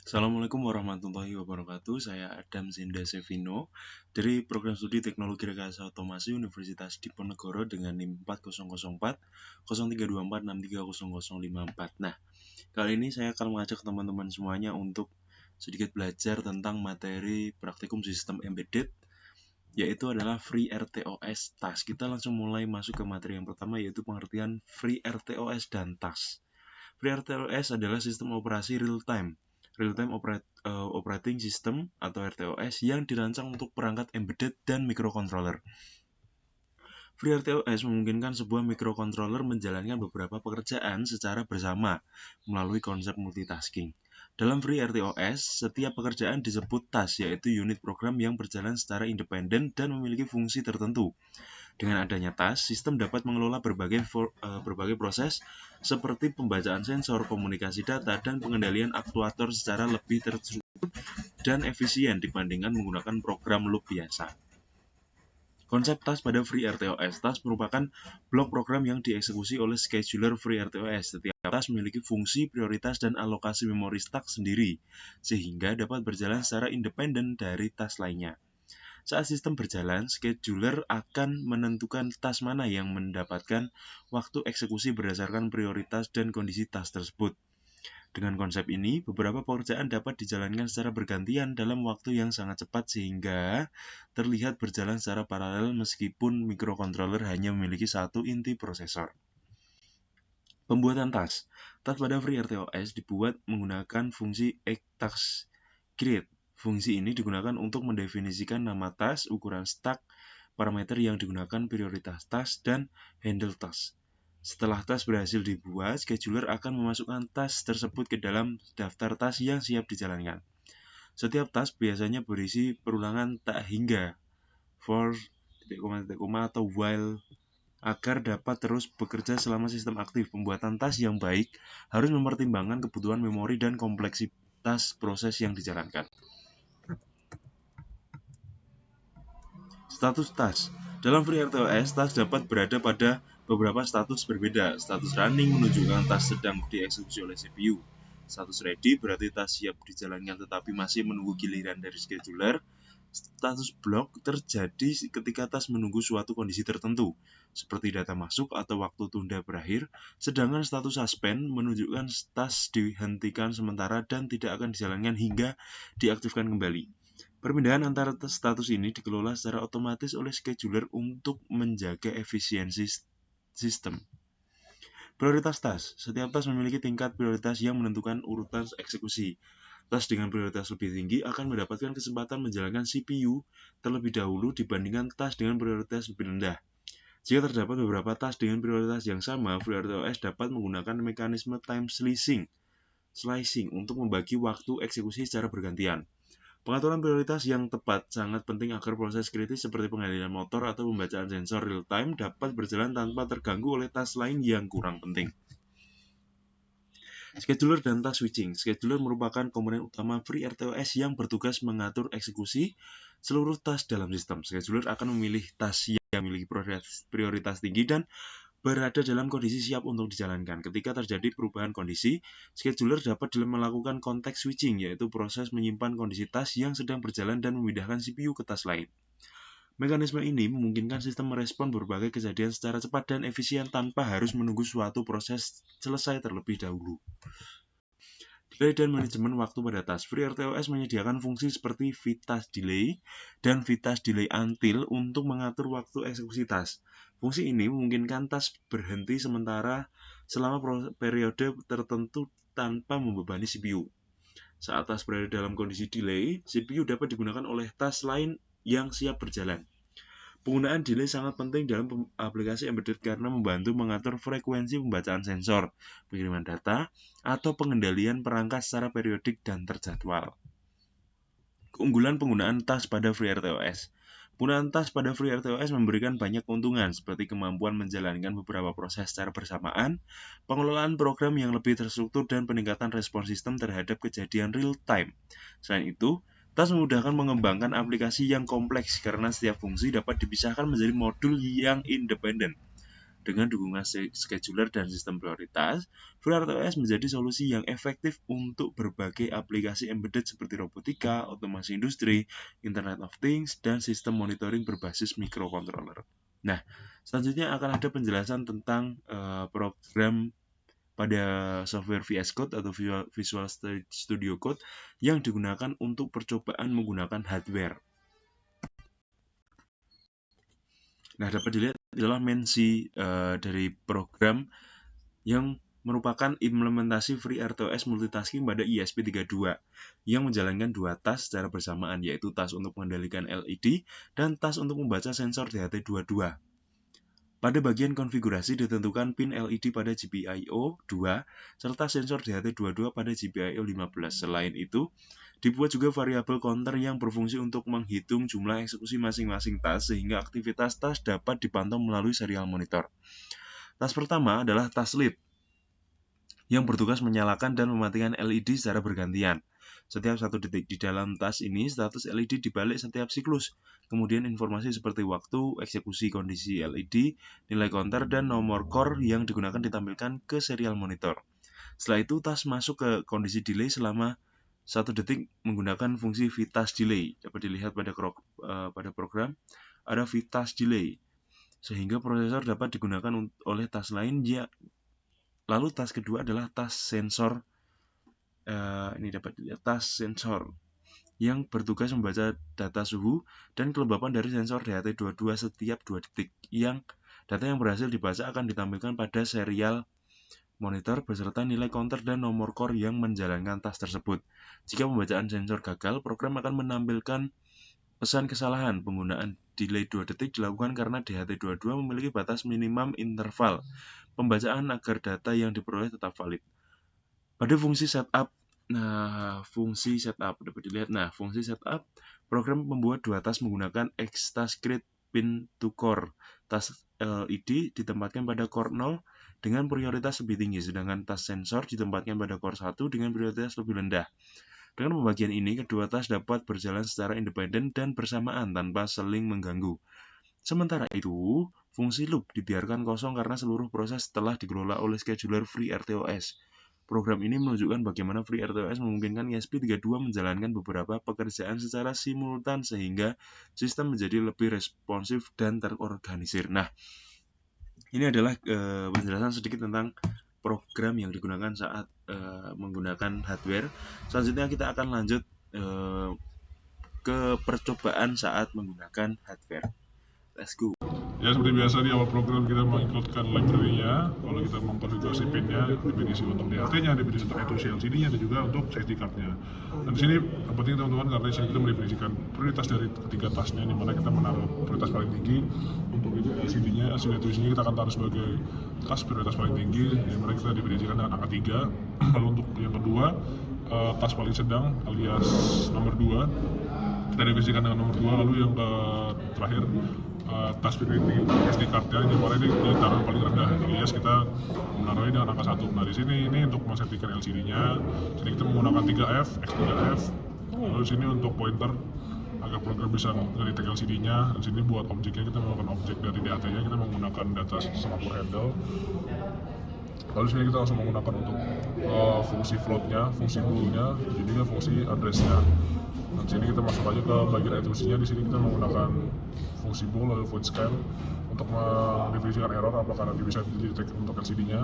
Assalamualaikum warahmatullahi wabarakatuh. Saya Adam Zinda Sevino dari Program Studi Teknologi Rekayasa Otomasi Universitas Diponegoro dengan NIM 4004 0324 630054. Nah, kali ini saya akan mengajak teman-teman semuanya untuk sedikit belajar tentang materi praktikum sistem embedded, yaitu adalah FreeRTOS TAS. Kita langsung mulai masuk ke materi yang pertama, yaitu pengertian FreeRTOS dan TAS. FreeRTOS adalah sistem operasi real-time Operating System atau RTOS yang dirancang untuk perangkat embedded dan microcontroller. FreeRTOS memungkinkan sebuah microcontroller menjalankan beberapa pekerjaan secara bersama melalui konsep multitasking. Dalam FreeRTOS, setiap pekerjaan disebut task, yaitu unit program yang berjalan secara independen dan memiliki fungsi tertentu. Dengan adanya task, sistem dapat mengelola berbagai proses seperti pembacaan sensor, komunikasi data, dan pengendalian aktuator secara lebih terstruktur dan efisien dibandingkan menggunakan program loop biasa. Konsep task pada FreeRTOS. Task merupakan blok program yang dieksekusi oleh scheduler FreeRTOS. Setiap task memiliki fungsi, prioritas, dan alokasi memori stack sendiri, sehingga dapat berjalan secara independen dari task lainnya. Saat sistem berjalan, scheduler akan menentukan task mana yang mendapatkan waktu eksekusi berdasarkan prioritas dan kondisi task tersebut. Dengan konsep ini, beberapa pekerjaan dapat dijalankan secara bergantian dalam waktu yang sangat cepat sehingga terlihat berjalan secara paralel meskipun microcontroller hanya memiliki satu inti prosesor. Pembuatan task. Task pada FreeRTOS dibuat menggunakan fungsi taskGrid. Fungsi ini digunakan untuk mendefinisikan nama task, ukuran stack, parameter yang digunakan, prioritas task, dan handle task. Setelah task berhasil dibuat, scheduler akan memasukkan task tersebut ke dalam daftar task yang siap dijalankan. Setiap task biasanya berisi perulangan tak hingga, for, atau while, agar dapat terus bekerja selama sistem aktif. Pembuatan task yang baik harus mempertimbangkan kebutuhan memori dan kompleksitas proses yang dijalankan. Status task. Dalam FreeRTOS, task dapat berada pada beberapa status berbeda. Status running menunjukkan task sedang dieksekusi oleh CPU. Status ready berarti task siap dijalankan tetapi masih menunggu giliran dari scheduler. Status block terjadi ketika task menunggu suatu kondisi tertentu, seperti data masuk atau waktu tunda berakhir, sedangkan status suspend menunjukkan task dihentikan sementara dan tidak akan dijalankan hingga diaktifkan kembali. Perpindahan antara status ini dikelola secara otomatis oleh scheduler untuk menjaga efisiensi sistem. Prioritas task. Setiap task memiliki tingkat prioritas yang menentukan urutan eksekusi. Task dengan prioritas lebih tinggi akan mendapatkan kesempatan menjalankan CPU terlebih dahulu dibandingkan task dengan prioritas lebih rendah. Jika terdapat beberapa task dengan prioritas yang sama, FreeRTOS dapat menggunakan mekanisme time slicing untuk membagi waktu eksekusi secara bergantian. Pengaturan prioritas yang tepat sangat penting agar proses kritis seperti pengendalian motor atau pembacaan sensor real-time dapat berjalan tanpa terganggu oleh task lain yang kurang penting. Scheduler dan task switching. Scheduler merupakan komponen utama FreeRTOS yang bertugas mengatur eksekusi seluruh task dalam sistem. Scheduler akan memilih task yang memiliki prioritas tinggi dan berada dalam kondisi siap untuk dijalankan. Ketika terjadi perubahan kondisi, scheduler dapat melakukan context switching, yaitu proses menyimpan kondisi task yang sedang berjalan dan memindahkan CPU ke task lain. Mekanisme ini memungkinkan sistem merespon berbagai kejadian secara cepat dan efisien tanpa harus menunggu suatu proses selesai terlebih dahulu. Delay dan manajemen waktu pada task. FreeRTOS menyediakan fungsi seperti VTask Delay dan VTask Delay Until untuk mengatur waktu eksekusi task. Fungsi ini memungkinkan task berhenti sementara selama periode tertentu tanpa membebani CPU. Saat task berada dalam kondisi delay, CPU dapat digunakan oleh task lain yang siap berjalan. Penggunaan delay sangat penting dalam aplikasi embedded karena membantu mengatur frekuensi pembacaan sensor, pengiriman data, atau pengendalian perangkat secara periodik dan terjadwal. Keunggulan penggunaan task pada FreeRTOS. Penggunaan task pada FreeRTOS memberikan banyak keuntungan seperti kemampuan menjalankan beberapa proses secara bersamaan, pengelolaan program yang lebih terstruktur, dan peningkatan respons sistem terhadap kejadian real-time. Selain itu, task memudahkan mengembangkan aplikasi yang kompleks karena setiap fungsi dapat dipisahkan menjadi modul yang independen. Dengan dukungan scheduler dan sistem prioritas, FreeRTOS menjadi solusi yang efektif untuk berbagai aplikasi embedded seperti robotika, otomasi industri, Internet of Things, dan sistem monitoring berbasis microcontroller. Nah, selanjutnya akan ada penjelasan tentang program pada software VS Code atau Visual Studio Code yang digunakan untuk percobaan menggunakan hardware. Nah, dapat dilihat adalah mensi dari program yang merupakan implementasi FreeRTOS multitasking pada ESP32 yang menjalankan dua task secara bersamaan, yaitu task untuk mengendalikan LED dan task untuk membaca sensor DHT22. Pada bagian konfigurasi ditentukan pin LED pada GPIO 2 serta sensor DHT22 pada GPIO 15. Selain itu, dibuat juga variabel counter yang berfungsi untuk menghitung jumlah eksekusi masing-masing task sehingga aktivitas task dapat dipantau melalui serial monitor. Task pertama adalah task lead yang bertugas menyalakan dan mematikan LED secara bergantian. Setiap 1 detik di dalam task ini, status LED dibalik setiap siklus. Kemudian informasi seperti waktu, eksekusi kondisi LED, nilai counter, dan nomor core yang digunakan ditampilkan ke serial monitor. Setelah itu, task masuk ke kondisi delay selama 1 detik menggunakan fungsi VTask delay. Dapat dilihat pada program, ada VTask delay, sehingga prosesor dapat digunakan oleh task lain. Lalu task kedua adalah task sensor. Ini dapat dilihat task sensor yang bertugas membaca data suhu dan kelembapan dari sensor DHT22 setiap 2 detik. Data yang berhasil dibaca akan ditampilkan pada serial monitor beserta nilai counter dan nomor core yang menjalankan task tersebut. Jika pembacaan sensor gagal, program akan menampilkan pesan kesalahan. Penggunaan delay 2 detik dilakukan karena DHT22 memiliki batas minimum interval pembacaan agar data yang diperoleh tetap valid. Pada fungsi setup, dapat dilihat. Fungsi setup, program membuat 2 task menggunakan X-Task Create Pin to Core. Task LED ditempatkan pada core 0 dengan prioritas lebih tinggi, sedangkan task sensor ditempatkan pada core 1 dengan prioritas lebih rendah. Dengan pembagian ini, kedua task dapat berjalan secara independen dan bersamaan tanpa saling mengganggu. Sementara itu, fungsi loop dibiarkan kosong karena seluruh proses telah dikelola oleh scheduler FreeRTOS. Program ini menunjukkan bagaimana FreeRTOS memungkinkan ESP32 menjalankan beberapa pekerjaan secara simultan sehingga sistem menjadi lebih responsif dan terorganisir. Nah, ini adalah penjelasan sedikit tentang program yang digunakan saat menggunakan hardware. Selanjutnya kita akan lanjut ke percobaan saat menggunakan hardware. Let's go. Ya, seperti biasa di awal program kita mengincludekan library-nya. Kalau kita mengkonfigurasi pin-nya, definisi untuk DHT-nya, definisi untuk I2C LCD-nya, dan juga untuk safety card-nya. Dan di sini penting teman-teman karena di sini kita mendefinisikan prioritas dari ketiga task-nya, di mana kita menaruh prioritas paling tinggi. Untuk itu LCD-nya, LCD kita akan taruh sebagai task prioritas paling tinggi, di mana kita definisikan dengan angka 3. Lalu untuk yang kedua, task paling sedang alias nomor 2, kita definisikan dengan nomor 2. Lalu yang terakhir, task priority SD card-nya, di mana ini ditaruh paling rendah, alias kita menaruhnya dengan angka 1. Nah, di sini ini untuk mensettingkan LCD-nya. Jadi kita menggunakan 3F, X3F. Lalu di sini untuk pointer agar program bisa nge-detect LCD-nya. Di sini buat objeknya kita menggunakan objek dari DHT-nya, kita menggunakan data Singapore handle. Lalu di sini kita langsung menggunakan untuk fungsi float-nya, fungsi bool-nya, dan juga fungsi address-nya. Nah, di sini kita masuk aja ke bagian I2C-nya. Di sini kita menggunakan fungsi bool lalu void scan untuk mendefinisikan error apakah nanti bisa di-detect untuk LCD-nya.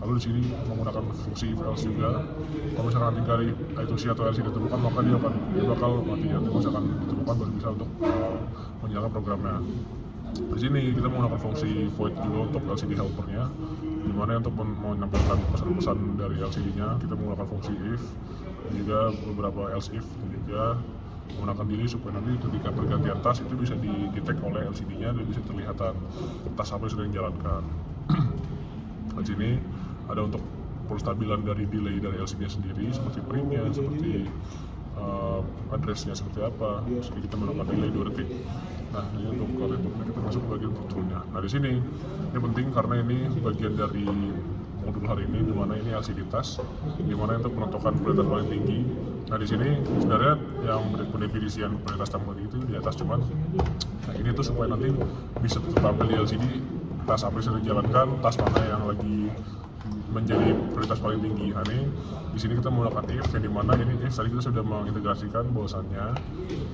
Lalu di sini menggunakan fungsi if else juga. Kalau misalkan tinggal I2C atau LCD ditemukan, maka dia bakal mati ya. Kalau misalkan ditemukan baru bisa untuk menyalakan programnya. Di sini kita menggunakan fungsi void juga untuk LCD helper-nya, di mana untuk menampilkan pesan-pesan dari LCD-nya kita menggunakan fungsi if, dan juga beberapa else if, dan juga menggunakan delay supaya nanti ketika pergantian task itu bisa di-detect oleh LCD-nya dan bisa terlihatan task apa yang sedang dijalankan. Di sini ada untuk perstabilan dari delay dari LCD-nya sendiri, seperti print-nya, seperti address-nya seperti apa. Jadi kita melakukan delay 2 detik. Nah, ini untuk network-nya kita masuk ke bagian control-nya. Nah, di sini ini penting karena ini bagian dari modul hari ini, di mana ini LCD task, di mana untuk menentukan prioritas paling tinggi. Nah, di sini sebenarnya yang pendefinisian prioritas tertinggi itu di atas, cuman nah ini tuh supaya nanti bisa tetap tampil di LCD tas apa yang dijalankan, tas mana yang lagi menjadi prioritas paling tinggi. Nah ini di sini kita menggunakan if yang dimana ini if tadi kita sudah mengintegrasikan bahwasannya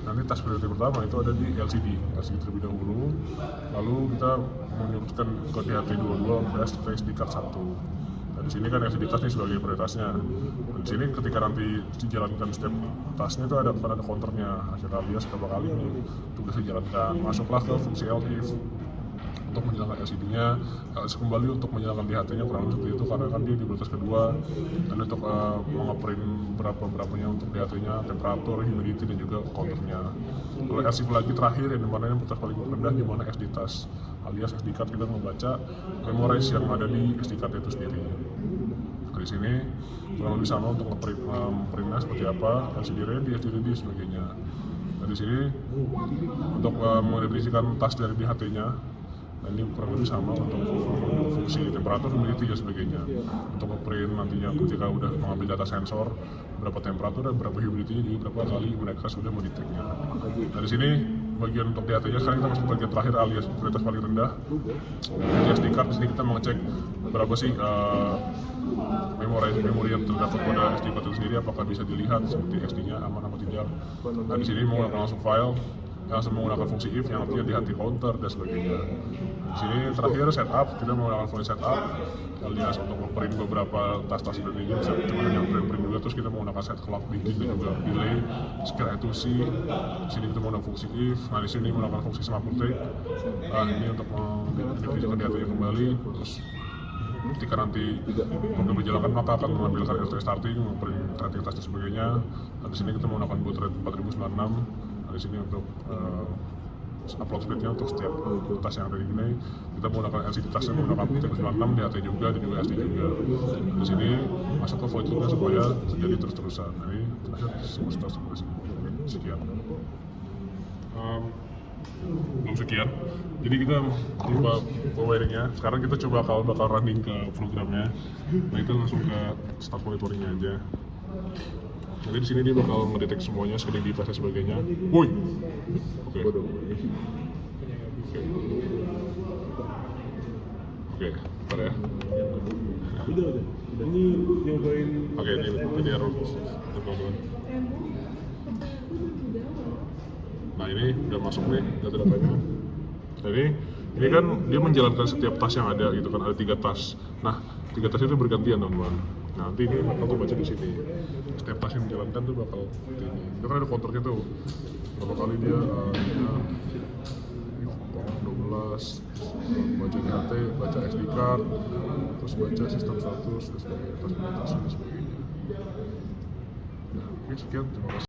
nanti tas prioritas pertama itu ada di LCD terlebih dahulu, lalu kita menyebutkan ke DHT22 ke SD card 1. Nah, di sini kan SD card ini sebagai prioritasnya. Di sini ketika nanti dijalankan step tasnya itu ada counternya, hasil alias berapa kali ini tugas dijalankan. Masuklah ke fungsi if untuk menjalankan LCD-nya, kembali untuk menjalankan DHT-nya kurang lebih seperti itu karena kan dia di prioritas kedua, dan untuk mengeprint berapanya untuk DHT-nya, temperatur, humidity dan juga counternya. Kalau LCD lagi terakhir yang dimana yang prioritas paling rendah dimana SD tas alias SD card kita membaca memorize yang ada di SD card itu sendiri. Di sini kurang lebih sama untuk printnya seperti apa, LCD ready, SD ready sebagainya. Nah di sini untuk mendefinisikan tas dari DHT-nya. Nah, ini kurang lebih sama untuk fungsi temperatur, humidity dan sebagainya. Untuk ngeprint nantinya ketika udah mengambil data sensor berapa temperatur dan berapa humidity juga berapa kali mereka sudah mendeteknya. Dari sini bagian untuk DHT-nya sekarang kita masuk ke bagian terakhir alias prioritas paling rendah. Di SD card di sini kita mengecek berapa sih memori yang terdapat pada SD card itu sendiri, apakah bisa dilihat seperti SD-nya aman atau tidak. Nah di sini menggunakan langsung file langsung menggunakan fungsi if yang artinya DHT counter dan sebagainya. Di sini terakhir setup, kita menggunakan fungsi setup alias untuk ngeprint beberapa tas-tas dan ini bisa cuma hanya print juga, terus kita menggunakan set clock begin dan juga delay, scale A2C. Di sini kita menggunakan fungsi if. Nah di sini menggunakan fungsi snapper take. Nah ini untuk mendefinisikan DHT-nya kembali. Terus ketika nanti program dijalankan maka akan mengambilkan LT starting, ngeprint tracking tas dan sebagainya. Nah di sini kita menggunakan boot rate 4096. Di sini untuk upload speednya untuk setiap tas yang ada di sini kita menggunakan LCD tasnya menggunakan 96, DHT juga dan juga SD juga. Di sini masuk ke void loop supaya terjadi terus-terusan. Nah, ini terakhir semua tas sampai sini. Sekian. Belum sekian. Jadi kita coba wiringnya. Sekarang kita coba bakal running ke programnya. Nah itu langsung ke start monitoringnya aja. Nanti di sini dia bakal ngedetek semuanya, screen device dan sebagainya. Woi, oke, bentar ya. Ini nyobain. Oke, ini error. Nah ini udah masuk nih data-datanya. Jadi ini kan dia menjalankan setiap tas yang ada gitu kan, ada 3 tas. Nah 3 tas itu bergantian teman-teman. Nah nanti ini bakal baca di sini. Setiap tas yang dijalankan tuh bakal seperti ini. Itu kan ada counternya tuh. Berapa kali dia 12 baca DHT, baca SD card, terus baca sistem status dan sebagainya, tas dan sebagainya. Nah, oke sekian, terima kasih.